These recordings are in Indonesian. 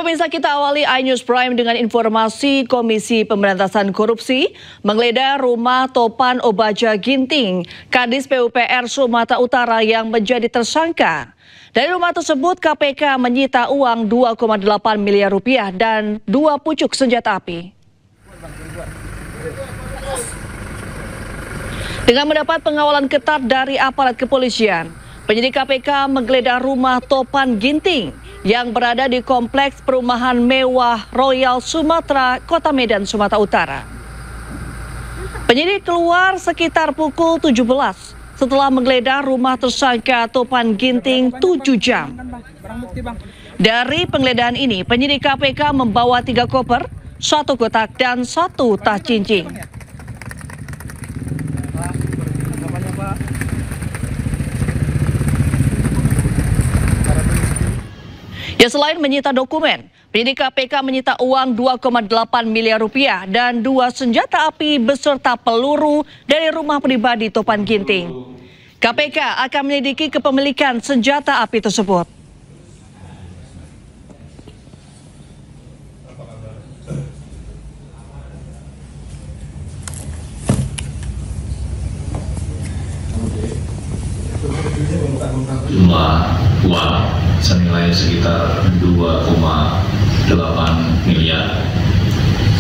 Pemirsa, kita awali iNews Prime dengan informasi Komisi Pemberantasan Korupsi menggeledah rumah Topan Obaja Ginting, Kadis PUPR Sumatera Utara yang menjadi tersangka. Dari rumah tersebut, KPK menyita uang 2,8 miliar rupiah dan 2 pucuk senjata api. Dengan mendapat pengawalan ketat dari aparat kepolisian, penyidik KPK menggeledah rumah Topan Ginting yang berada di Kompleks Perumahan Mewah Royal Sumatera, Kota Medan, Sumatera Utara. Penyidik keluar sekitar pukul 17 setelah menggeledah rumah tersangka Topan Ginting 7 jam. Dari penggeledahan ini, penyidik KPK membawa 3 koper, 1 kotak, dan 1 tas cincin. Ya, selain menyita dokumen, penyidik KPK menyita uang 2,8 miliar rupiah dan 2 senjata api beserta peluru dari rumah pribadi Topan Ginting. KPK akan menyelidiki kepemilikan senjata api tersebut. Jumlah uang senilai sekitar 2,8 miliar.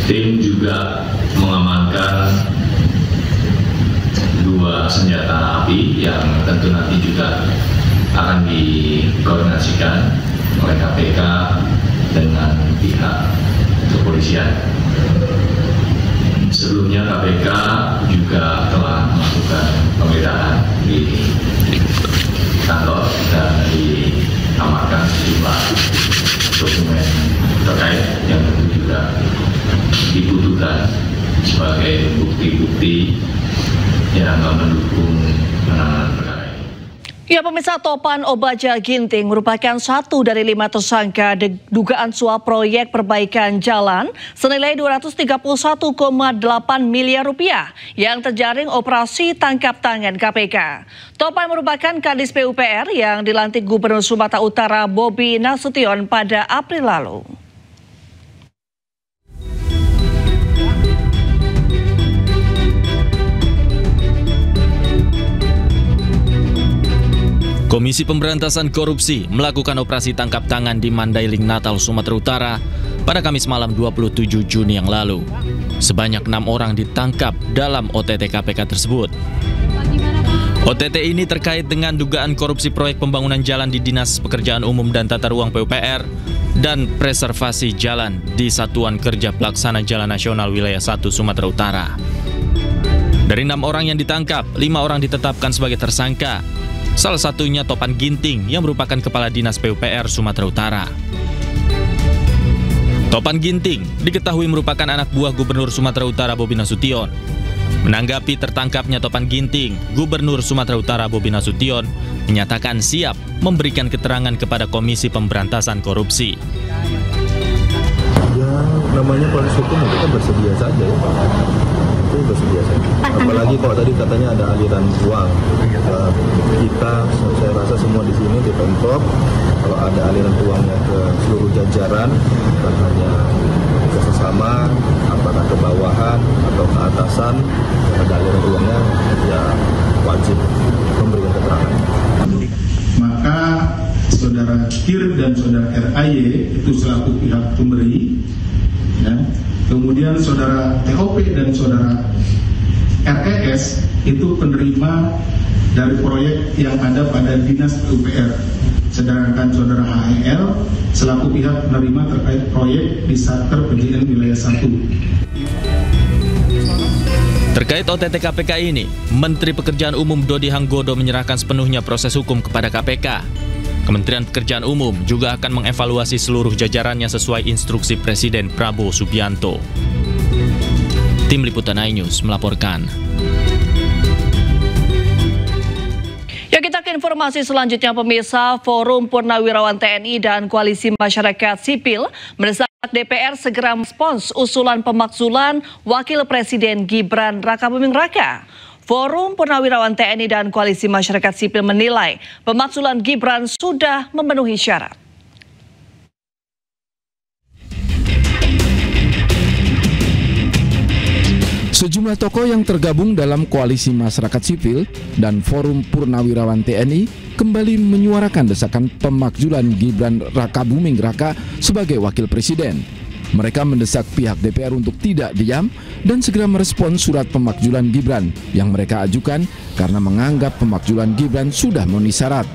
Tim juga mengamankan 2 senjata api yang tentu nanti juga akan dikoordinasikan oleh KPK dengan pihak kepolisian. Sebelumnya KPK juga telah melakukan penggeledahan di kantor dan diamankan sejumlah dokumen terkait yang tentu juga dibutuhkan sebagai bukti-bukti yang mendukung penanganan perkara. Ya, pemirsa, Topan Obaja Ginting merupakan 1 dari 5 tersangka dugaan suap proyek perbaikan jalan senilai 231,8 miliar rupiah yang terjaring operasi tangkap tangan KPK. Topan merupakan Kadis PUPR yang dilantik Gubernur Sumatera Utara Bobi Nasution pada April lalu. Komisi Pemberantasan Korupsi melakukan operasi tangkap tangan di Mandailing, Natal, Sumatera Utara pada Kamis malam 27 Juni yang lalu. Sebanyak 6 orang ditangkap dalam OTT KPK tersebut. OTT ini terkait dengan dugaan korupsi proyek pembangunan jalan di Dinas Pekerjaan Umum dan Tata Ruang PUPR dan preservasi jalan di Satuan Kerja Pelaksana Jalan Nasional Wilayah 1 Sumatera Utara. Dari 6 orang yang ditangkap, 5 orang ditetapkan sebagai tersangka. Salah satunya Topan Ginting yang merupakan Kepala Dinas PUPR Sumatera Utara. Topan Ginting diketahui merupakan anak buah Gubernur Sumatera Utara Bobi Nasution. Menanggapi tertangkapnya Topan Ginting, Gubernur Sumatera Utara Bobi Nasution menyatakan siap memberikan keterangan kepada Komisi Pemberantasan Korupsi. Ya, namanya proses hukum kita bersedia saja ya. Itu bersedia saja. Apalagi kalau tadi katanya ada aliran uang. Kita, saya rasa semua di sini di Pemprov, kalau ada aliran uangnya ke seluruh jajaran, bukan hanya ke sesama, apakah ke bawahan atau ke atasan, ada aliran uangnya, ya wajib memberikan keterangan. Maka saudara Kir dan saudara RAY itu selaku pihak pemberi, ya. Kemudian saudara TOP dan saudara RES itu penerima dari proyek yang ada pada Dinas PUPR. Sedangkan saudara HEL selaku pihak penerima terkait proyek di Satker PJN Wilayah 1. Terkait OTT KPK ini, Menteri Pekerjaan Umum Dodi Hanggodo menyerahkan sepenuhnya proses hukum kepada KPK. Kementerian Pekerjaan Umum juga akan mengevaluasi seluruh jajarannya sesuai instruksi Presiden Prabowo Subianto. Tim Liputan iNews melaporkan. Ya, kita ke informasi selanjutnya, pemirsa. Forum Purnawirawan TNI dan Koalisi Masyarakat Sipil mendesak DPR segera merespons usulan pemakzulan Wakil Presiden Gibran Rakabuming Raka. Forum Purnawirawan TNI dan Koalisi Masyarakat Sipil menilai pemakzulan Gibran sudah memenuhi syarat. Sejumlah tokoh yang tergabung dalam koalisi masyarakat sipil dan Forum Purnawirawan TNI kembali menyuarakan desakan pemakzulan Gibran Rakabuming Raka sebagai wakil presiden. Mereka mendesak pihak DPR untuk tidak diam dan segera merespons surat pemakzulan Gibran yang mereka ajukan karena menganggap pemakzulan Gibran sudah memenuhi syarat.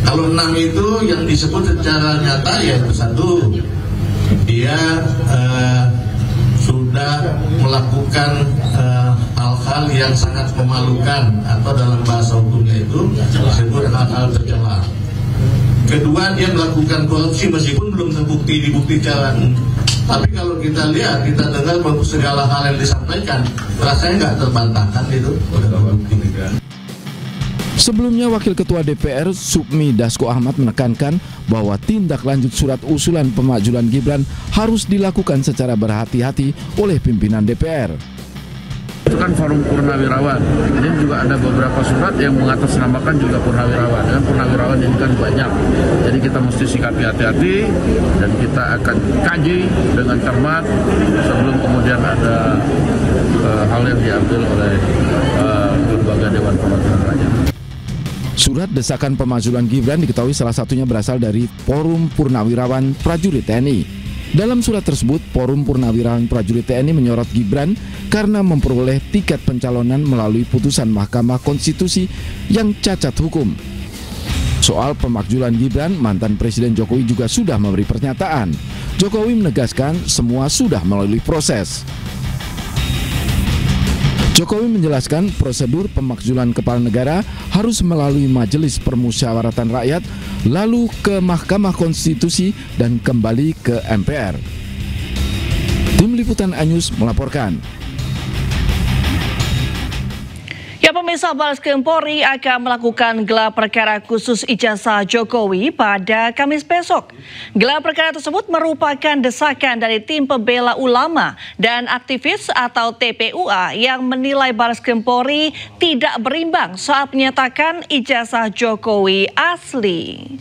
Kalau 6 itu yang disebut secara nyata yaitu satu, dia sudah melakukan hal-hal yang sangat memalukan atau dalam bahasa hukumnya itu disebut hal-hal tercela. Kedua, dia melakukan korupsi meskipun belum terbukti dibuktikan. Tapi kalau kita lihat, kita dengar bahwa segala hal yang disampaikan rasanya nggak terbantahkan itu. Sebelumnya, Wakil Ketua DPR Sukmi Dasko Ahmad menekankan bahwa tindak lanjut surat usulan pemakzulan Gibran harus dilakukan secara berhati-hati oleh pimpinan DPR. Itu kan Forum Purnawirawan, ini juga ada beberapa surat yang mengatasnamakan juga Purnawirawan. Dan Purnawirawan ini kan banyak, jadi kita mesti sikapi hati-hati dan kita akan kaji dengan cermat sebelum kemudian ada hal yang diambil oleh lembaga Dewan Perwakilan Rakyat. Surat desakan pemakzulan Gibran diketahui salah satunya berasal dari Forum Purnawirawan Prajurit TNI. Dalam surat tersebut, Forum Purnawirawan Prajurit TNI menyorot Gibran karena memperoleh tiket pencalonan melalui putusan Mahkamah Konstitusi yang cacat hukum. Soal pemakzulan Gibran, mantan Presiden Jokowi juga sudah memberi pernyataan. Jokowi menegaskan semua sudah melalui proses. Jokowi menjelaskan prosedur pemakzulan kepala negara harus melalui Majelis Permusyawaratan Rakyat, lalu ke Mahkamah Konstitusi dan kembali ke MPR. Tim Liputan Anyus melaporkan. Ya, pemirsa, Bareskrim Polri akan melakukan gelar perkara khusus ijazah Jokowi pada Kamis besok. Gelar perkara tersebut merupakan desakan dari tim pembela ulama dan aktivis atau TPUA yang menilai Bareskrim Polri tidak berimbang saat menyatakan ijazah Jokowi asli.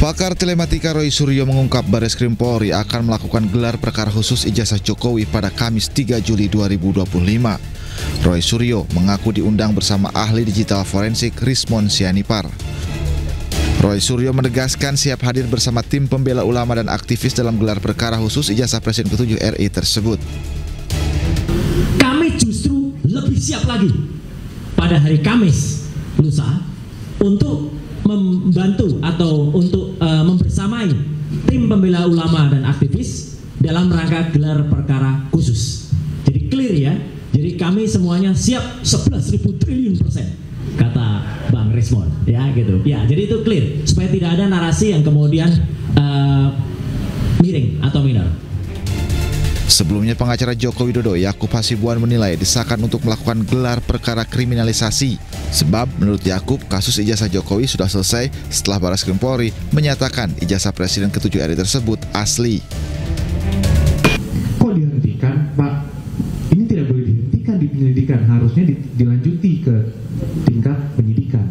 Pakar telematika Roy Suryo mengungkap Bareskrim Polri akan melakukan gelar perkara khusus ijazah Jokowi pada Kamis 3 Juli 2025. Roy Suryo mengaku diundang bersama ahli digital forensik Rismon Sianipar. Roy Suryo menegaskan siap hadir bersama tim pembela ulama dan aktivis dalam gelar perkara khusus ijazah Presiden ke-7 RI tersebut. Kami justru lebih siap lagi pada hari Kamis lusa untuk membantu atau untuk membersamai tim pembela ulama dan aktivis dalam rangka gelar perkara khusus. Jadi clear ya, jadi kami semuanya siap 11.000 triliun %, kata Bang Rismon, ya gitu. Ya, jadi itu clear supaya tidak ada narasi yang kemudian miring atau minor. Sebelumnya pengacara Joko Widodo Yakub Hasibuan menilai desakan untuk melakukan gelar perkara kriminalisasi. Sebab menurut Yakub kasus ijazah Jokowi sudah selesai setelah Bareskrim Polri menyatakan ijazah Presiden ke-7 RI tersebut asli. Kok dihentikan, Pak? Ini tidak boleh dihentikan di penyelidikan, harusnya dilanjuti ke tingkat penyidikan.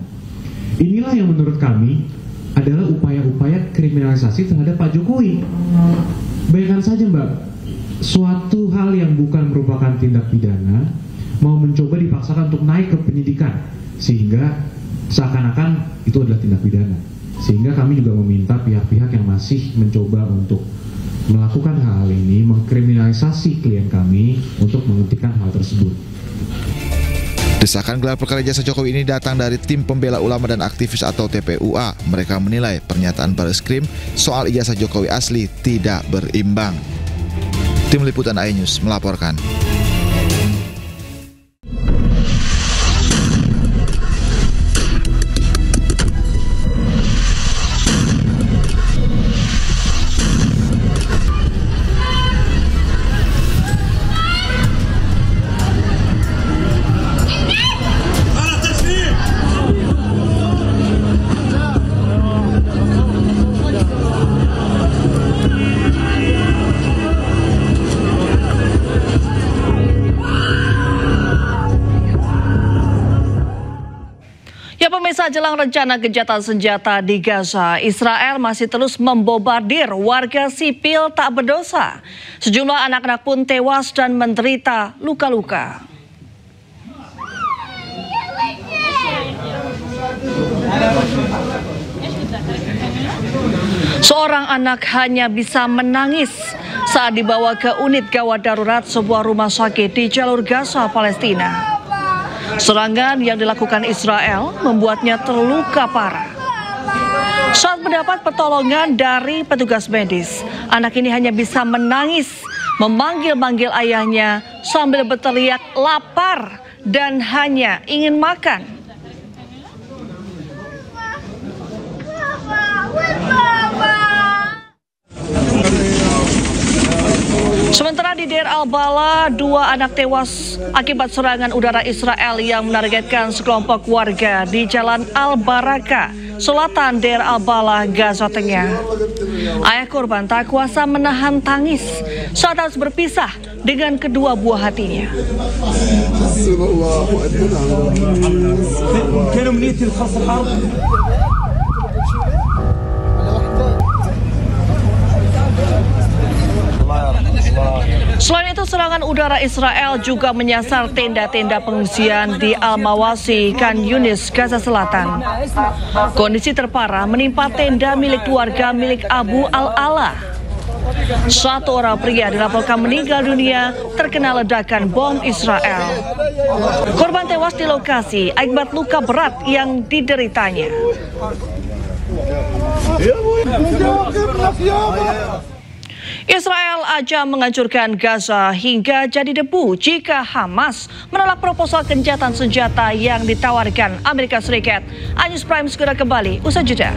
Inilah yang menurut kami adalah upaya-upaya kriminalisasi terhadap Pak Jokowi. Bayangkan saja, Mbak, suatu hal yang bukan merupakan tindak pidana mau mencoba dipaksakan untuk naik ke penyidikan sehingga seakan-akan itu adalah tindak pidana. Sehingga kami juga meminta pihak-pihak yang masih mencoba untuk melakukan hal ini mengkriminalisasi klien kami untuk menghentikan hal tersebut. Desakan gelar perkara ijazah Jokowi ini datang dari tim pembela ulama dan aktivis atau TPUA. Mereka menilai pernyataan Bareskrim soal ijazah Jokowi asli tidak berimbang. Tim Liputan iNews melaporkan. Ya pemirsa, jelang rencana gencatan senjata di Gaza, Israel masih terus membombardir warga sipil tak berdosa. Sejumlah anak-anak pun tewas dan menderita luka-luka. Seorang anak hanya bisa menangis saat dibawa ke unit gawat darurat sebuah rumah sakit di jalur Gaza, Palestina. Serangan yang dilakukan Israel membuatnya terluka parah. Saat mendapat pertolongan dari petugas medis, anak ini hanya bisa menangis, memanggil-manggil ayahnya sambil berteriak lapar dan hanya ingin makan. Sementara di Deir al-Balah, 2 anak tewas akibat serangan udara Israel yang menargetkan sekelompok warga di Jalan Al-Baraka, selatan Deir al-Balah, Gaza Tengah. Ayah korban tak kuasa menahan tangis saat harus berpisah dengan kedua buah hatinya. Selain itu, serangan udara Israel juga menyasar tenda-tenda pengungsian di Al-Mawasi, Khan Yunis, Gaza Selatan. Kondisi terparah menimpa tenda milik keluarga milik Abu Al-Ala. 1 orang pria dilaporkan meninggal dunia terkena ledakan bom Israel. Korban tewas di lokasi akibat luka berat yang dideritanya. Israel aja menghancurkan Gaza hingga jadi debu jika Hamas menolak proposal gencatan senjata yang ditawarkan Amerika Serikat. News Prime segera kembali usai jeda.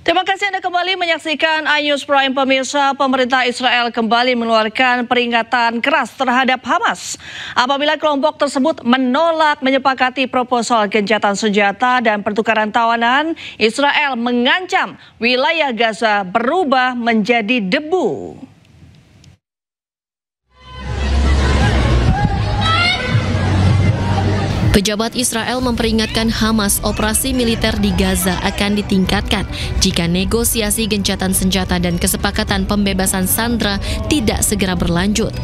Terima kasih Anda kembali menyaksikan iNews Prime. Pemirsa, pemerintah Israel kembali mengeluarkan peringatan keras terhadap Hamas apabila kelompok tersebut menolak menyepakati proposal gencatan senjata dan pertukaran tawanan. Israel mengancam wilayah Gaza berubah menjadi debu. Pejabat Israel memperingatkan Hamas operasi militer di Gaza akan ditingkatkan jika negosiasi gencatan senjata dan kesepakatan pembebasan sandera tidak segera berlanjut.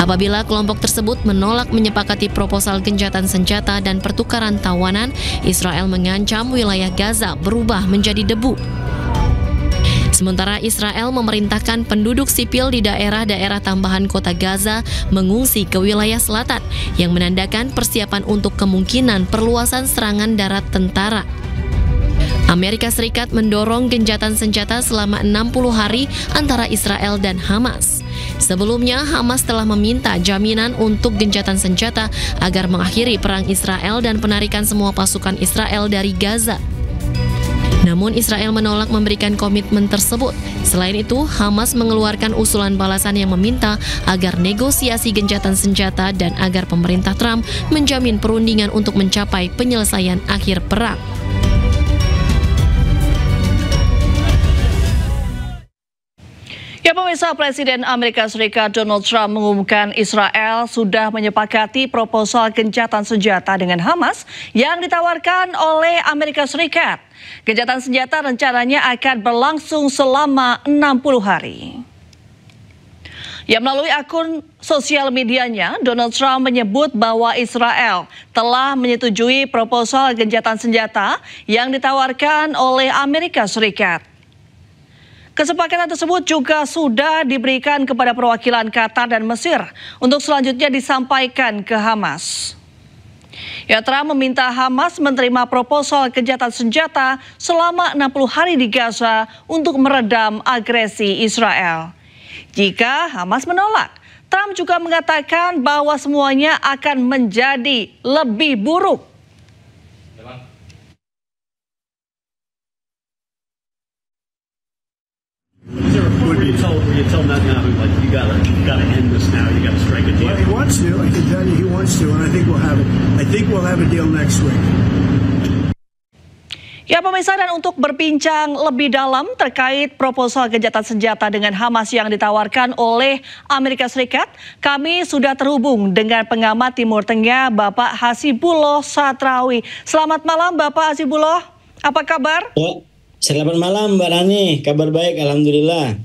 Apabila kelompok tersebut menolak menyepakati proposal gencatan senjata dan pertukaran tawanan, Israel mengancam wilayah Gaza berubah menjadi debu. Sementara Israel memerintahkan penduduk sipil di daerah-daerah tambahan kota Gaza mengungsi ke wilayah selatan yang menandakan persiapan untuk kemungkinan perluasan serangan darat tentara. Amerika Serikat mendorong gencatan senjata selama 60 hari antara Israel dan Hamas. Sebelumnya, Hamas telah meminta jaminan untuk gencatan senjata agar mengakhiri perang Israel dan penarikan semua pasukan Israel dari Gaza. Namun Israel menolak memberikan komitmen tersebut. Selain itu, Hamas mengeluarkan usulan balasan yang meminta agar negosiasi gencatan senjata dan agar pemerintah Trump menjamin perundingan untuk mencapai penyelesaian akhir perang. Ya pemirsa, Presiden Amerika Serikat Donald Trump mengumumkan Israel sudah menyepakati proposal gencatan senjata dengan Hamas yang ditawarkan oleh Amerika Serikat. Gencatan senjata rencananya akan berlangsung selama 60 hari. Ya, melalui akun sosial medianya, Donald Trump menyebut bahwa Israel telah menyetujui proposal gencatan senjata yang ditawarkan oleh Amerika Serikat. Kesepakatan tersebut juga sudah diberikan kepada perwakilan Qatar dan Mesir untuk selanjutnya disampaikan ke Hamas. Ya, Trump meminta Hamas menerima proposal gencatan senjata selama 60 hari di Gaza untuk meredam agresi Israel. Jika Hamas menolak, Trump juga mengatakan bahwa semuanya akan menjadi lebih buruk. Were you told Netanyahu, like, you gotta end this now, you gotta strike a deal? Well, he wants to. I can tell you he wants to, and I think we'll have it. I think we'll have a deal next week. Ya pemirsa, dan untuk berbincang lebih dalam terkait proposal gencatan senjata dengan Hamas yang ditawarkan oleh Amerika Serikat, kami sudah terhubung dengan pengamat Timur Tengah Bapak Hasibullah Satrawi. Selamat malam Bapak Hasibullah, apa kabar? Oh, selamat malam Mbak Rani, kabar baik Alhamdulillah.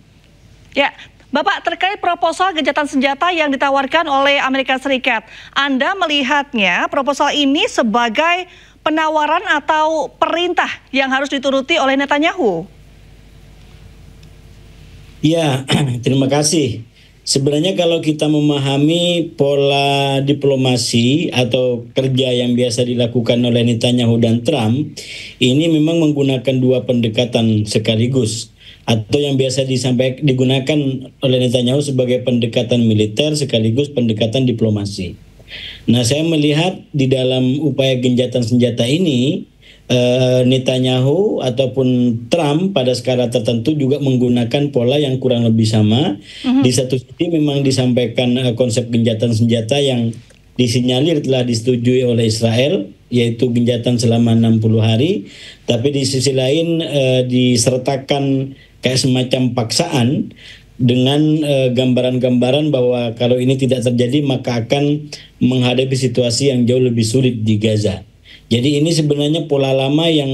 Ya, Bapak, terkait proposal gencatan senjata yang ditawarkan oleh Amerika Serikat, Anda melihatnya proposal ini sebagai penawaran atau perintah yang harus dituruti oleh Netanyahu? Ya, terima kasih. Sebenarnya kalau kita memahami pola diplomasi atau kerja yang biasa dilakukan oleh Netanyahu dan Trump, ini memang menggunakan dua pendekatan sekaligus, atau yang biasa digunakan oleh Netanyahu sebagai pendekatan militer sekaligus pendekatan diplomasi. Nah, saya melihat di dalam upaya gencatan senjata ini, Netanyahu ataupun Trump pada skala tertentu juga menggunakan pola yang kurang lebih sama. Di satu sisi memang disampaikan konsep gencatan senjata yang disinyalir telah disetujui oleh Israel, yaitu gencatan selama 60 hari. Tapi di sisi lain disertakan kayak semacam paksaan dengan gambaran-gambaran bahwa kalau ini tidak terjadi maka akan menghadapi situasi yang jauh lebih sulit di Gaza. Jadi ini sebenarnya pola lama yang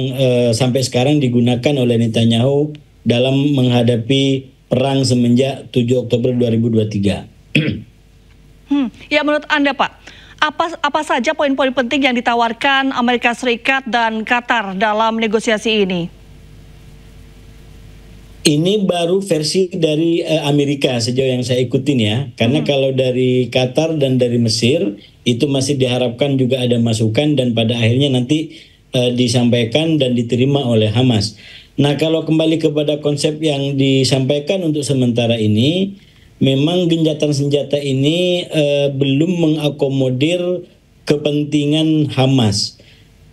sampai sekarang digunakan oleh Netanyahu dalam menghadapi perang semenjak 7 Oktober 2023. Ya, menurut Anda Pak, apa saja poin-poin penting yang ditawarkan Amerika Serikat dan Qatar dalam negosiasi ini? Ini baru versi dari Amerika sejauh yang saya ikutin ya. Karena kalau dari Qatar dan dari Mesir itu masih diharapkan juga ada masukan dan pada akhirnya nanti disampaikan dan diterima oleh Hamas. Nah, kalau kembali kepada konsep yang disampaikan untuk sementara ini, memang gencatan senjata ini belum mengakomodir kepentingan Hamas.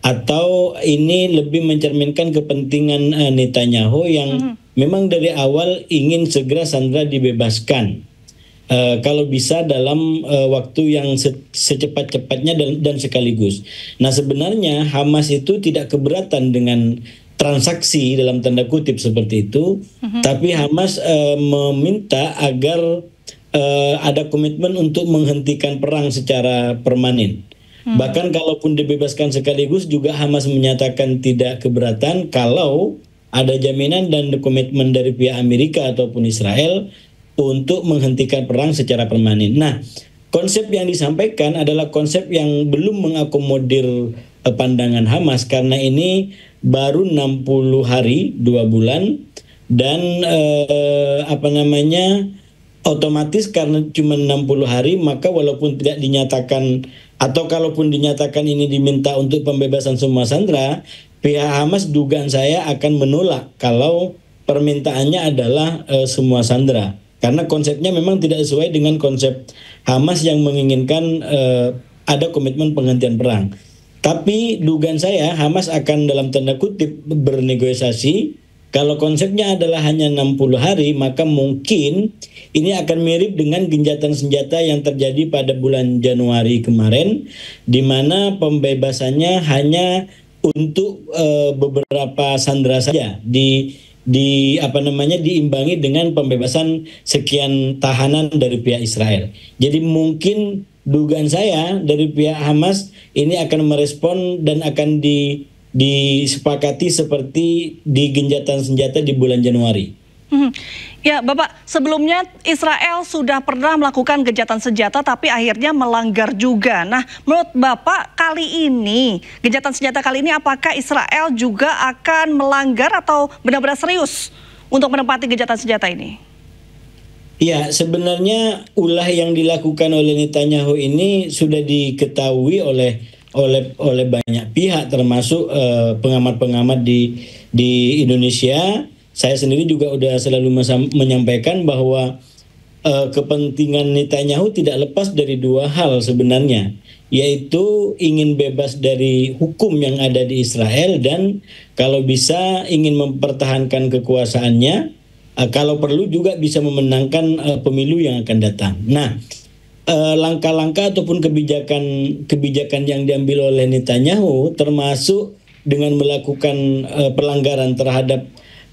Atau ini lebih mencerminkan kepentingan Netanyahu yang memang dari awal ingin segera Sandra dibebaskan. Kalau bisa dalam waktu yang secepat-cepatnya dan sekaligus. Nah, sebenarnya Hamas itu tidak keberatan dengan transaksi dalam tanda kutip seperti itu, tapi Hamas meminta agar ada komitmen untuk menghentikan perang secara permanen. Bahkan kalaupun dibebaskan sekaligus juga Hamas menyatakan tidak keberatan kalau ada jaminan dan komitmen dari pihak Amerika ataupun Israel untuk menghentikan perang secara permanen. Nah, konsep yang disampaikan adalah konsep yang belum mengakomodir pandangan Hamas karena ini baru 60 hari, 2 bulan, dan otomatis karena cuma 60 hari maka walaupun tidak dinyatakan atau kalaupun dinyatakan ini diminta untuk pembebasan semua sandera, pihak Hamas dugaan saya akan menolak kalau permintaannya adalah semua sandera. Karena konsepnya memang tidak sesuai dengan konsep Hamas yang menginginkan ada komitmen penghentian perang. Tapi dugaan saya Hamas akan dalam tanda kutip bernegosiasi. Kalau konsepnya adalah hanya 60 hari, maka mungkin ini akan mirip dengan gencatan senjata yang terjadi pada bulan Januari kemarin, di mana pembebasannya hanya untuk beberapa sandera saja, diimbangi dengan pembebasan sekian tahanan dari pihak Israel. Jadi mungkin dugaan saya dari pihak Hamas ini akan merespon dan akan disepakati seperti di gencatan senjata di bulan Januari. Ya, Bapak, sebelumnya Israel sudah pernah melakukan gencatan senjata tapi akhirnya melanggar juga. Nah, menurut Bapak kali ini, gencatan senjata kali ini apakah Israel juga akan melanggar atau benar-benar serius untuk menempati gencatan senjata ini? Ya, sebenarnya ulah yang dilakukan oleh Netanyahu ini sudah diketahui oleh banyak pihak, termasuk pengamat-pengamat di Indonesia. Saya sendiri juga sudah selalu menyampaikan bahwa kepentingan Netanyahu tidak lepas dari dua hal sebenarnya, yaitu ingin bebas dari hukum yang ada di Israel dan kalau bisa ingin mempertahankan kekuasaannya, kalau perlu juga bisa memenangkan pemilu yang akan datang. Nah, langkah-langkah ataupun kebijakan yang diambil oleh Netanyahu termasuk dengan melakukan pelanggaran terhadap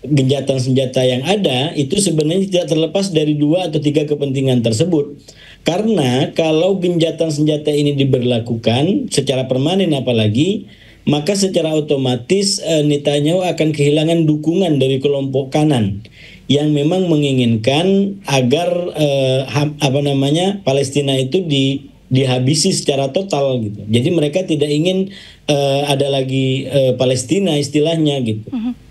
gencatan senjata yang ada, itu sebenarnya tidak terlepas dari 2 atau 3 kepentingan tersebut. Karena kalau gencatan senjata ini diberlakukan secara permanen apalagi, maka secara otomatis Netanyahu akan kehilangan dukungan dari kelompok kanan yang memang menginginkan agar Palestina itu dihabisi secara total gitu. Jadi mereka tidak ingin ada lagi Palestina istilahnya gitu.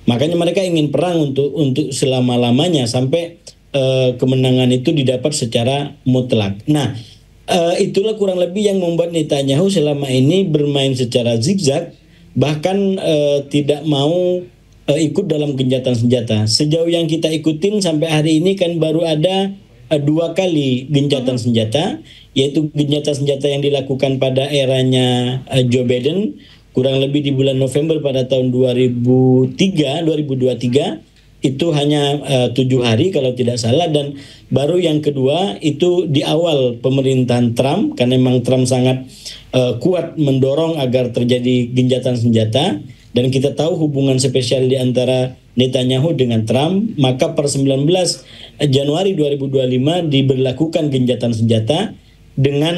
Makanya mereka ingin perang untuk selama-lamanya sampai kemenangan itu didapat secara mutlak. Nah, itulah kurang lebih yang membuat Netanyahu selama ini bermain secara zigzag, bahkan tidak mau ikut dalam gencatan senjata. Sejauh yang kita ikutin sampai hari ini kan baru ada 2 kali gencatan senjata, yaitu gencatan senjata yang dilakukan pada eranya Joe Biden kurang lebih di bulan November pada tahun 2023 itu hanya 7 hari kalau tidak salah, dan baru yang kedua itu di awal pemerintahan Trump, karena memang Trump sangat kuat mendorong agar terjadi gencatan senjata, dan kita tahu hubungan spesial di antara Netanyahu dengan Trump, maka per 19 Januari 2025 diberlakukan gencatan senjata dengan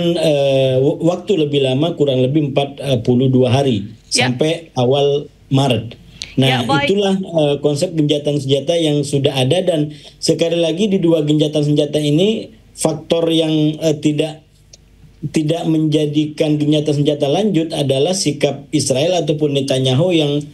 waktu lebih lama, kurang lebih 42 hari sampai awal Maret. Nah, itulah konsep gencatan senjata yang sudah ada, dan sekali lagi di 2 gencatan senjata ini faktor yang tidak menjadikan gencatan senjata lanjut adalah sikap Israel ataupun Netanyahu yang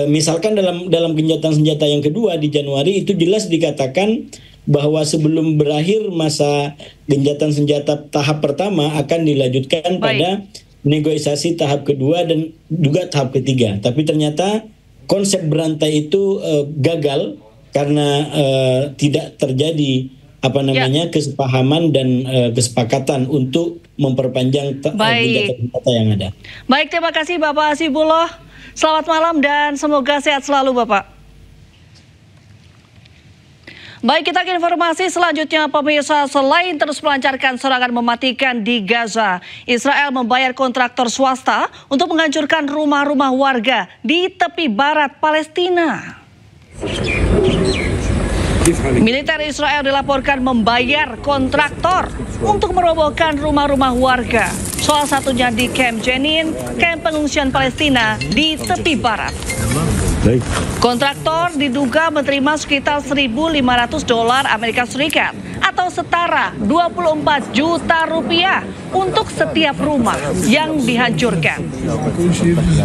misalkan dalam gencatan senjata yang kedua di Januari itu jelas dikatakan bahwa sebelum berakhir masa gencatan senjata tahap pertama akan dilanjutkan pada negosiasi tahap kedua dan juga tahap ketiga. Tapi ternyata konsep berantai itu gagal karena tidak terjadi kesepahaman dan kesepakatan untuk memperpanjang gencatan senjata yang ada. Baik, terima kasih Bapak Hasibullah. Selamat malam dan semoga sehat selalu Bapak. Baik, kita ke informasi selanjutnya, pemirsa. Selain terus melancarkan serangan mematikan di Gaza, Israel membayar kontraktor swasta untuk menghancurkan rumah-rumah warga di tepi barat Palestina. Militer Israel dilaporkan membayar kontraktor untuk merobohkan rumah-rumah warga, salah satunya di Camp Jenin, kamp pengungsian Palestina di tepi barat. Kontraktor diduga menerima sekitar $1.500 Amerika Serikat atau setara 24 juta rupiah untuk setiap rumah yang dihancurkan.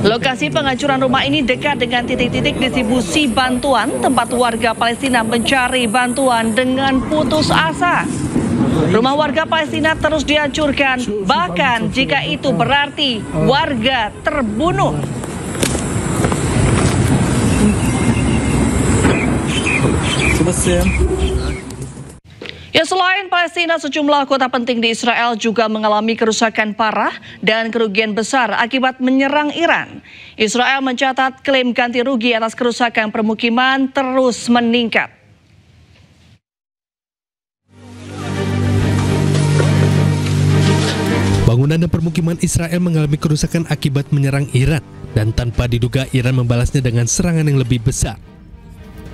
Lokasi penghancuran rumah ini dekat dengan titik-titik distribusi bantuan tempat warga Palestina mencari bantuan dengan putus asa. Rumah warga Palestina terus dihancurkan, bahkan jika itu berarti warga terbunuh. Ya, selain Palestina, sejumlah kota penting di Israel juga mengalami kerusakan parah dan kerugian besar akibat menyerang Iran. Israel mencatat klaim ganti rugi atas kerusakan permukiman terus meningkat. Bangunan dan permukiman Israel mengalami kerusakan akibat menyerang Iran, dan tanpa diduga Iran membalasnya dengan serangan yang lebih besar.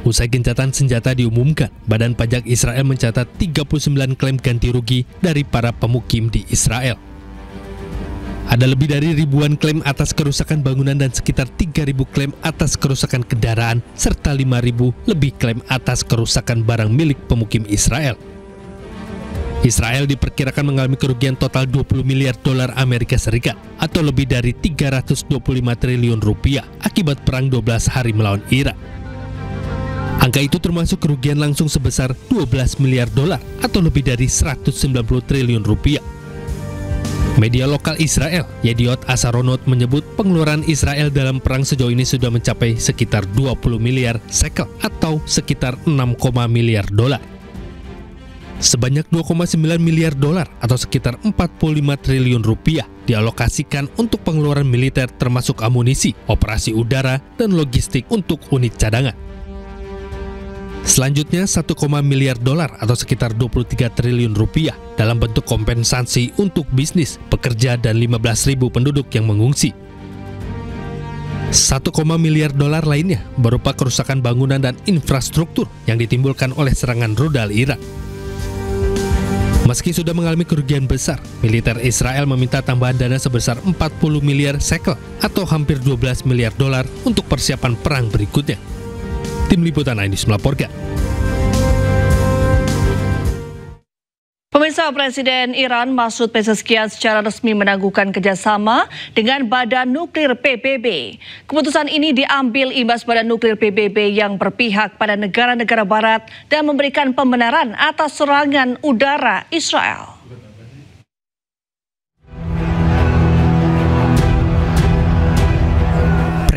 Usai gencatan senjata diumumkan, Badan Pajak Israel mencatat 39 klaim ganti rugi dari para pemukim di Israel. Ada lebih dari ribuan klaim atas kerusakan bangunan dan sekitar 3.000 klaim atas kerusakan kendaraan, serta 5.000 lebih klaim atas kerusakan barang milik pemukim Israel. Israel diperkirakan mengalami kerugian total $20 miliar Amerika Serikat atau lebih dari 325 triliun rupiah akibat perang 12 hari melawan Iran. Angka itu termasuk kerugian langsung sebesar $12 miliar atau lebih dari 190 triliun rupiah. Media lokal Israel, Yediot Asaronot, menyebut pengeluaran Israel dalam perang sejauh ini sudah mencapai sekitar 20 miliar shekel atau sekitar 6, miliar dolar. Sebanyak 2,9 miliar dolar atau sekitar 45 triliun rupiah dialokasikan untuk pengeluaran militer termasuk amunisi, operasi udara, dan logistik untuk unit cadangan. Selanjutnya 1, miliar dolar atau sekitar 23 triliun rupiah dalam bentuk kompensasi untuk bisnis, pekerja, dan 15.000 penduduk yang mengungsi. $1 miliar lainnya berupa kerusakan bangunan dan infrastruktur yang ditimbulkan oleh serangan rudal Iran. Meski sudah mengalami kerugian besar, militer Israel meminta tambahan dana sebesar 40 miliar shekel atau hampir $12 miliar untuk persiapan perang berikutnya. Tim Liputan iNews melaporkan. Pemirsa, Presiden Iran Masoud Pezeshkian secara resmi menangguhkan kerjasama dengan Badan Nuklir PBB. Keputusan ini diambil imbas Badan Nuklir PBB yang berpihak pada negara-negara Barat dan memberikan pembenaran atas serangan udara Israel.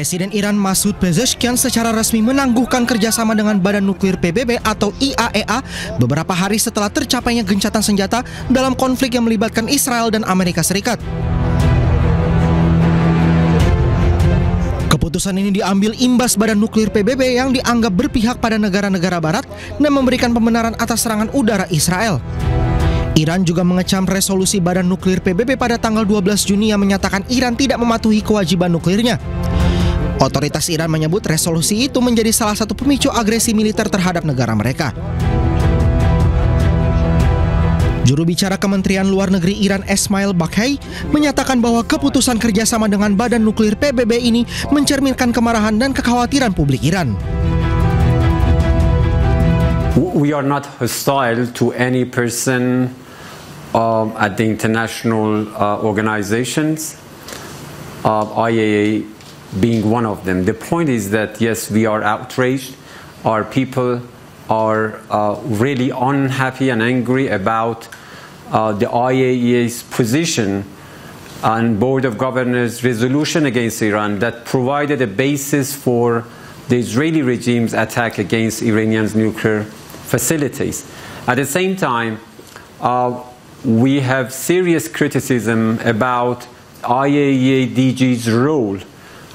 Presiden Iran Masoud Pezeshkian secara resmi menangguhkan kerjasama dengan Badan Nuklir PBB atau IAEA beberapa hari setelah tercapainya gencatan senjata dalam konflik yang melibatkan Israel dan Amerika Serikat. Keputusan ini diambil imbas Badan Nuklir PBB yang dianggap berpihak pada negara-negara Barat dan memberikan pembenaran atas serangan udara Israel. Iran juga mengecam resolusi Badan Nuklir PBB pada tanggal 12 Juni yang menyatakan Iran tidak mematuhi kewajiban nuklirnya. Otoritas Iran menyebut resolusi itu menjadi salah satu pemicu agresi militer terhadap negara mereka. Juru bicara Kementerian Luar Negeri Iran Esmail Baghai menyatakan bahwa keputusan kerjasama dengan Badan Nuklir PBB ini mencerminkan kemarahan dan kekhawatiran publik Iran. We are not hostile to any person at the international organizations, IAEA being one of them. The point is that yes, we are outraged. Our people are really unhappy and angry about the IAEA's position and Board of Governors resolution against Iran that provided a basis for the Israeli regime's attack against Iranian's nuclear facilities. At the same time, we have serious criticism about IAEA DG's role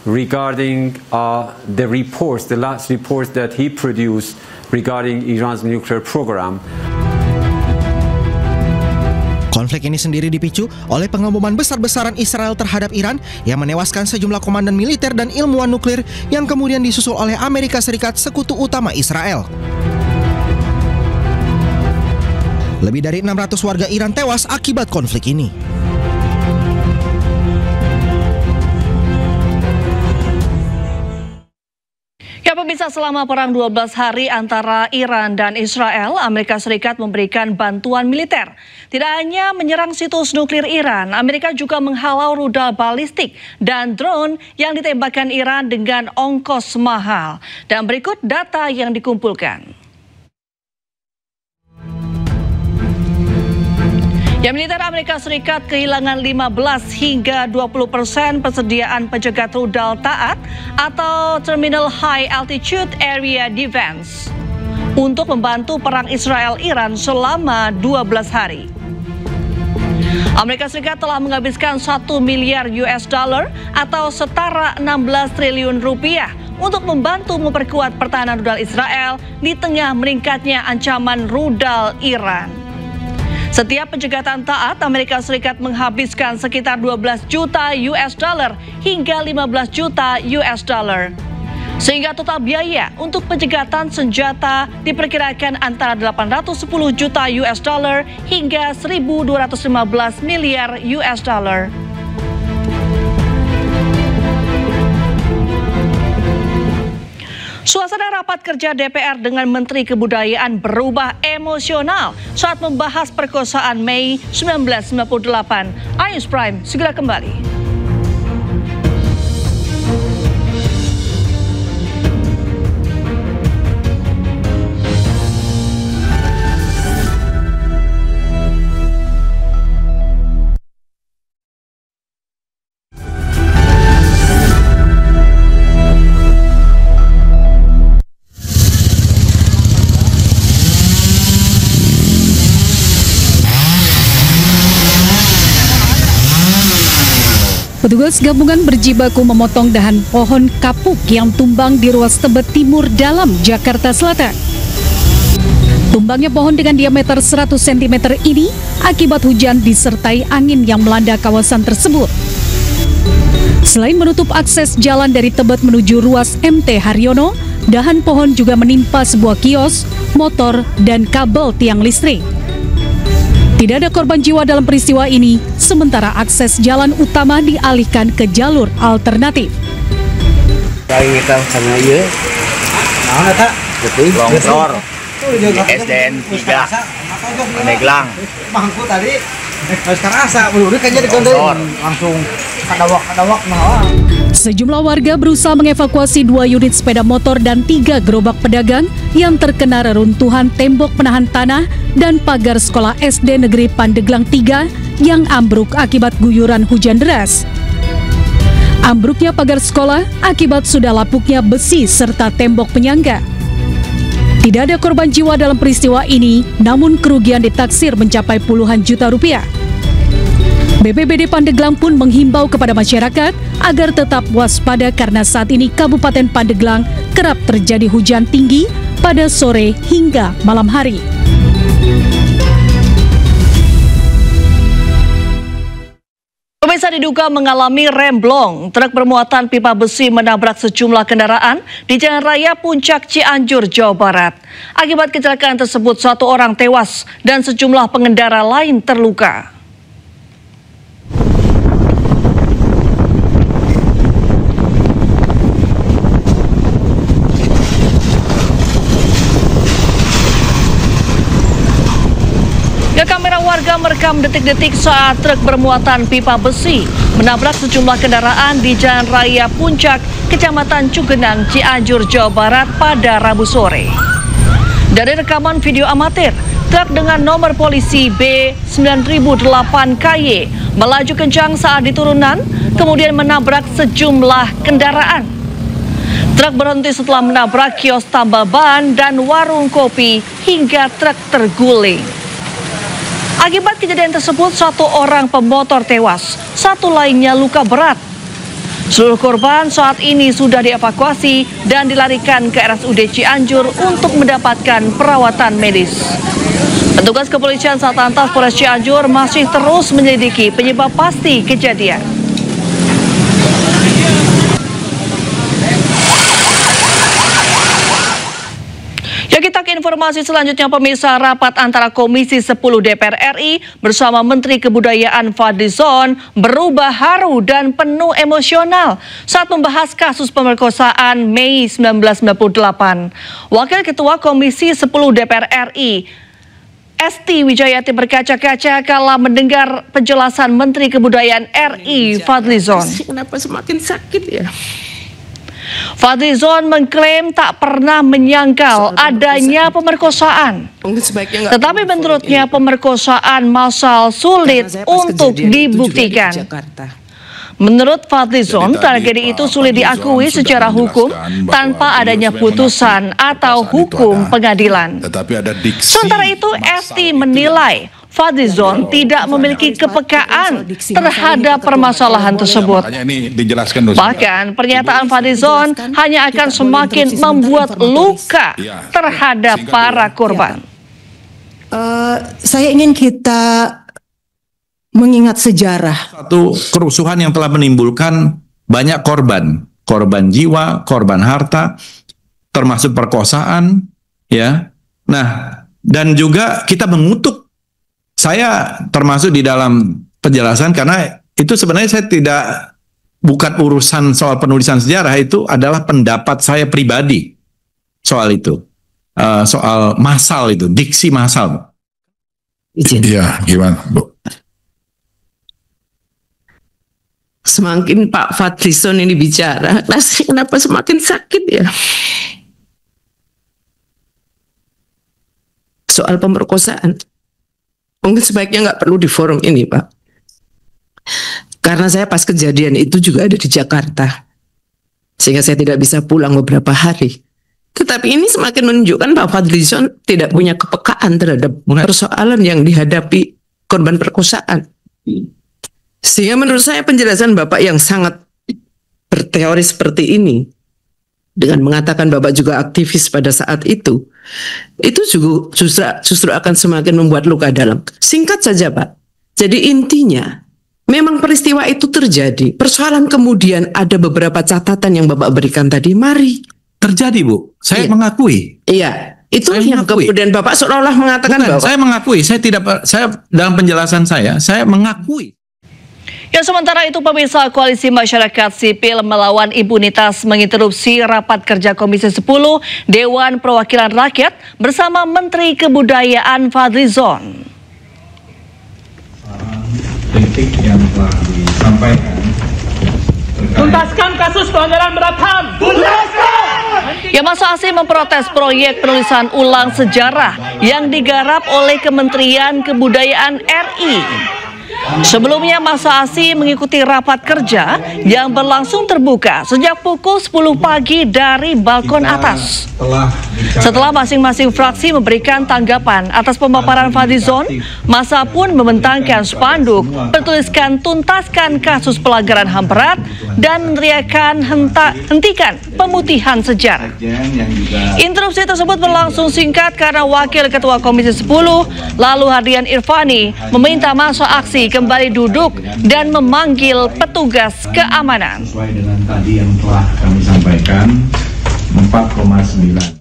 regarding the last reports that he produced regarding Iran's nuclear program. Konflik ini sendiri dipicu oleh pengeboman besar-besaran Israel terhadap Iran yang menewaskan sejumlah komandan militer dan ilmuwan nuklir yang kemudian disusul oleh Amerika Serikat, sekutu utama Israel. Lebih dari 600 warga Iran tewas akibat konflik ini. Ya pemirsa, selama perang 12 hari antara Iran dan Israel, Amerika Serikat memberikan bantuan militer. Tidak hanya menyerang situs nuklir Iran, Amerika juga menghalau rudal balistik dan drone yang ditembakkan Iran dengan ongkos mahal. Dan berikut data yang dikumpulkan. Ya, militer Amerika Serikat kehilangan 15 hingga 20% persediaan pencegat rudal THAAD atau Terminal High Altitude Area Defense untuk membantu perang Israel-Iran selama 12 hari. Amerika Serikat telah menghabiskan $1 miliar atau setara 16 triliun rupiah untuk membantu memperkuat pertahanan rudal Israel di tengah meningkatnya ancaman rudal Iran. Setiap pencegatan THAAD, Amerika Serikat menghabiskan sekitar $12 juta hingga $15 juta. Sehingga total biaya untuk pencegatan senjata diperkirakan antara $810 juta hingga $1.215 miliar. Suasana rapat kerja DPR dengan Menteri Kebudayaan berubah emosional saat membahas perkosaan Mei 1998. iNews Prime segera kembali. Petugas gabungan berjibaku memotong dahan pohon kapuk yang tumbang di ruas Tebet Timur Dalam, Jakarta Selatan. Tumbangnya pohon dengan diameter 100 cm ini akibat hujan disertai angin yang melanda kawasan tersebut. Selain menutup akses jalan dari Tebet menuju ruas MT Haryono, dahan pohon juga menimpa sebuah kios, motor, dan kabel tiang listrik. Tidak ada korban jiwa dalam peristiwa ini, sementara akses jalan utama dialihkan ke jalur alternatif. Longsor SDN 3 Pandeglang. Bangku tadi kerasa langsung kadawak. Sejumlah warga berusaha mengevakuasi 2 unit sepeda motor dan 3 gerobak pedagang yang terkena reruntuhan tembok penahan tanah dan pagar sekolah SD Negeri Pandeglang 3 yang ambruk akibat guyuran hujan deras. Ambruknya pagar sekolah akibat sudah lapuknya besi serta tembok penyangga. Tidak ada korban jiwa dalam peristiwa ini, namun kerugian ditaksir mencapai puluhan juta rupiah. BPBD Pandeglang pun menghimbau kepada masyarakat agar tetap waspada karena saat ini Kabupaten Pandeglang kerap terjadi hujan tinggi pada sore hingga malam hari. Pemirsa, diduga mengalami remblong, truk bermuatan pipa besi menabrak sejumlah kendaraan di Jalan Raya Puncak Cianjur, Jawa Barat. Akibat kecelakaan tersebut, 1 orang tewas dan sejumlah pengendara lain terluka. Kamera warga merekam detik-detik saat truk bermuatan pipa besi menabrak sejumlah kendaraan di Jalan Raya Puncak, Kecamatan Cugenang, Cianjur, Jawa Barat pada Rabu sore. Dari rekaman video amatir, truk dengan nomor polisi B9008KY melaju kencang saat di turunan, kemudian menabrak sejumlah kendaraan. Truk berhenti setelah menabrak kios tambal ban dan warung kopi hingga truk terguling. Akibat kejadian tersebut, 1 orang pemotor tewas, 1 lainnya luka berat. Seluruh korban saat ini sudah dievakuasi dan dilarikan ke RSUD Cianjur untuk mendapatkan perawatan medis. Petugas kepolisian Satlantas Polres Cianjur masih terus menyelidiki penyebab pasti kejadian. Ya, kita ke informasi selanjutnya, pemirsa. Rapat antara Komisi 10 DPR RI bersama Menteri Kebudayaan Fadlizon berubah haru dan penuh emosional saat membahas kasus pemerkosaan Mei 1998. Wakil Ketua Komisi 10 DPR RI, Esti Wijayati, berkaca-kaca kala mendengar penjelasan Menteri Kebudayaan RI Fadlizon. Kenapa semakin sakit ya? Fadlizon mengklaim tak pernah menyangkal adanya pemerkosaan. Tetapi menurutnya pemerkosaan massal sulit untuk dibuktikan. Menurut Fadlizon, tragedi itu sulit diakui secara hukum tanpa adanya putusan atau hukum pengadilan. Sementara itu, Esti menilai Fadlizon tidak memiliki kepekaan terhadap permasalahan tersebut. Bahkan pernyataan Fadlizon hanya akan semakin membuat luka terhadap para korban. Saya ingin kita mengingat sejarah. Satu kerusuhan yang telah menimbulkan banyak korban jiwa, korban harta, termasuk perkosaan, ya. Nah, dan juga kita mengutuk. Saya termasuk di dalam penjelasan karena itu sebenarnya saya bukan urusan soal penulisan sejarah, itu adalah pendapat saya pribadi soal itu, soal massal itu, diksi massal. Iya, gimana, Bu? Semakin Pak Fadlizon ini bicara, kenapa semakin sakit ya? Soal pemerkosaan. Mungkin sebaiknya nggak perlu di forum ini, Pak. Karena saya pas kejadian itu juga ada di Jakarta. Sehingga saya tidak bisa pulang beberapa hari. Tetapi ini semakin menunjukkan Pak Fadlizon tidak punya kepekaan terhadap persoalan yang dihadapi korban perkosaan. Sehingga menurut saya penjelasan Bapak yang sangat berteori seperti ini, dengan mengatakan Bapak juga aktivis pada saat itu juga justru akan semakin membuat luka dalam. Singkat saja, Pak. Jadi intinya Memang peristiwa itu terjadi. Persoalan kemudian ada beberapa catatan yang Bapak berikan tadi. Mari. Terjadi, Bu. Saya mengakui. Iya. Itu Saya yang mengakui. kemudian Bapak seolah-olah mengatakan Bukan, bahwa saya mengakui. Saya dalam penjelasan saya mengakui. Ya, sementara itu pemirsa, Koalisi Masyarakat Sipil Melawan Impunitas menginterupsi rapat kerja Komisi 10 Dewan Perwakilan Rakyat bersama Menteri Kebudayaan Fadlizon. Kritik yang telah disampaikan. Tuntaskan kasus pelanggaran berat HAM. Tuntaskan! Ya, Masa Aksi memprotes proyek penulisan ulang sejarah yang digarap oleh Kementerian Kebudayaan RI. Sebelumnya Masa Aksi mengikuti rapat kerja yang berlangsung terbuka sejak pukul 10 pagi dari balkon atas. Setelah masing-masing fraksi memberikan tanggapan atas pemaparan Fadlizon, masa pun membentangkan spanduk bertuliskan tuntaskan kasus pelanggaran HAM berat dan meneriakan hentikan pemutihan sejarah. Interupsi tersebut berlangsung singkat karena Wakil Ketua Komisi 10 Lalu Hardian Irfani meminta masa aksi kembali duduk dan memanggil petugas keamanan. Sesuai dengan tadi yang telah kami sampaikan, 4,9.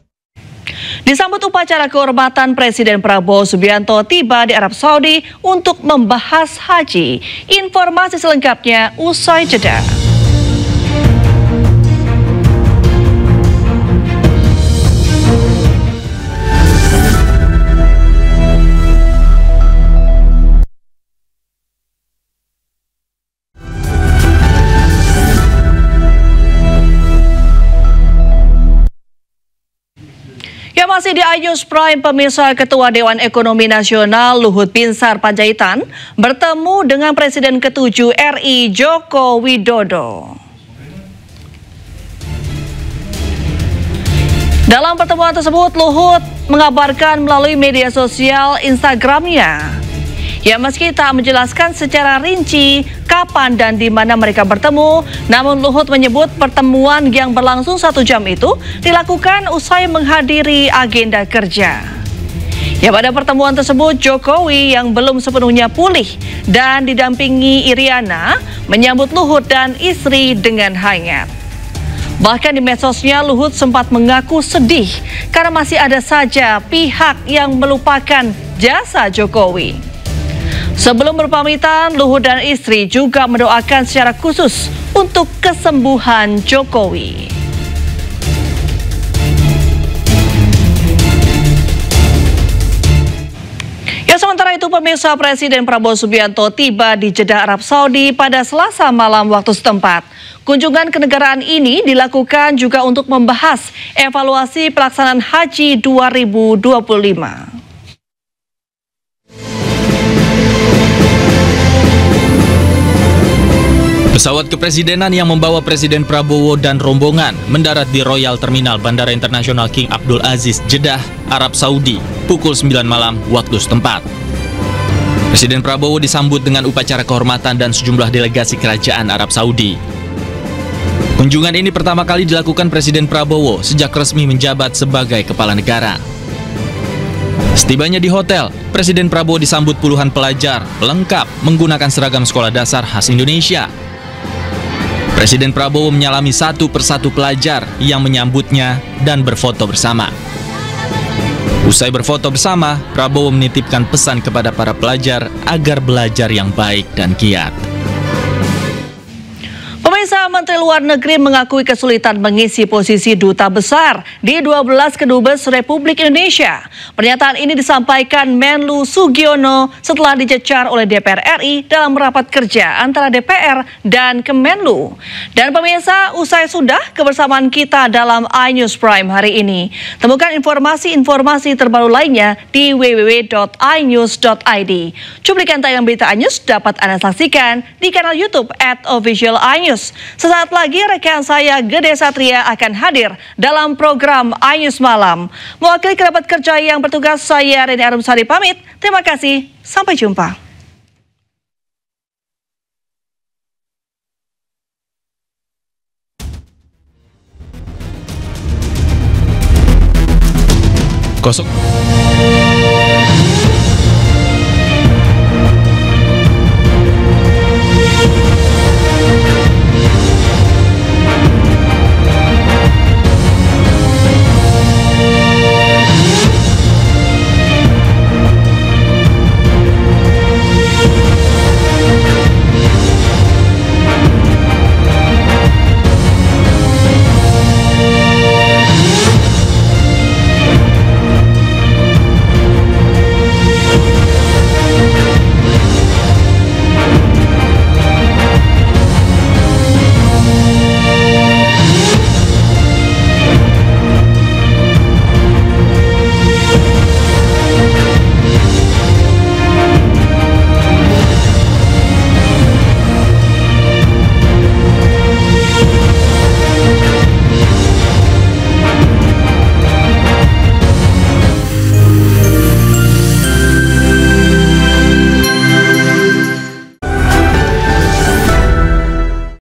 Disambut upacara kehormatan, Presiden Prabowo Subianto tiba di Arab Saudi untuk membahas haji. Informasi selengkapnya usai jeda. Ya, masih di iNews Prime, pemirsa, Ketua Dewan Ekonomi Nasional Luhut Binsar Panjaitan bertemu dengan Presiden ke-7 RI Joko Widodo. Dalam pertemuan tersebut, Luhut mengabarkan melalui media sosial Instagramnya. Ya, meski tak menjelaskan secara rinci kapan dan di mana mereka bertemu, namun Luhut menyebut pertemuan yang berlangsung 1 jam itu dilakukan usai menghadiri agenda kerja. Ya, pada pertemuan tersebut Jokowi yang belum sepenuhnya pulih dan didampingi Iriana menyambut Luhut dan istri dengan hangat. Bahkan di medsosnya Luhut sempat mengaku sedih karena masih ada saja pihak yang melupakan jasa Jokowi. Sebelum berpamitan, Luhut dan istri juga mendoakan secara khusus untuk kesembuhan Jokowi. Ya, sementara itu pemirsa, Presiden Prabowo Subianto tiba di Jeddah, Arab Saudi pada Selasa malam waktu setempat. Kunjungan kenegaraan ini dilakukan juga untuk membahas evaluasi pelaksanaan haji 2025. Pesawat kepresidenan yang membawa Presiden Prabowo dan rombongan mendarat di Royal Terminal Bandara Internasional King Abdul Aziz, Jeddah, Arab Saudi, pukul 9 malam waktu setempat. Presiden Prabowo disambut dengan upacara kehormatan dan sejumlah delegasi kerajaan Arab Saudi. Kunjungan ini pertama kali dilakukan Presiden Prabowo sejak resmi menjabat sebagai kepala negara. Setibanya di hotel, Presiden Prabowo disambut puluhan pelajar lengkap menggunakan seragam sekolah dasar khas Indonesia. Presiden Prabowo menyalami satu persatu pelajar yang menyambutnya dan berfoto bersama. Usai berfoto bersama, Prabowo menitipkan pesan kepada para pelajar agar belajar yang baik dan giat. Pemirsa, Menteri Luar Negeri mengakui kesulitan mengisi posisi duta besar di 12 kedubes Republik Indonesia. Pernyataan ini disampaikan Menlu Sugiono setelah dicecar oleh DPR RI dalam rapat kerja antara DPR dan Kemenlu. Dan pemirsa, usai sudah kebersamaan kita dalam iNews Prime hari ini. Temukan informasi-informasi terbaru lainnya di www.inews.id. Cuplikan tayangan berita iNews dapat Anda saksikan di kanal YouTube @official iNews. Sesaat lagi rekan saya Gede Satria akan hadir dalam program iNews Malam. Mewakili kerabat kerja yang bertugas, saya Reni Arumsari pamit. Terima kasih, sampai jumpa. Kosong.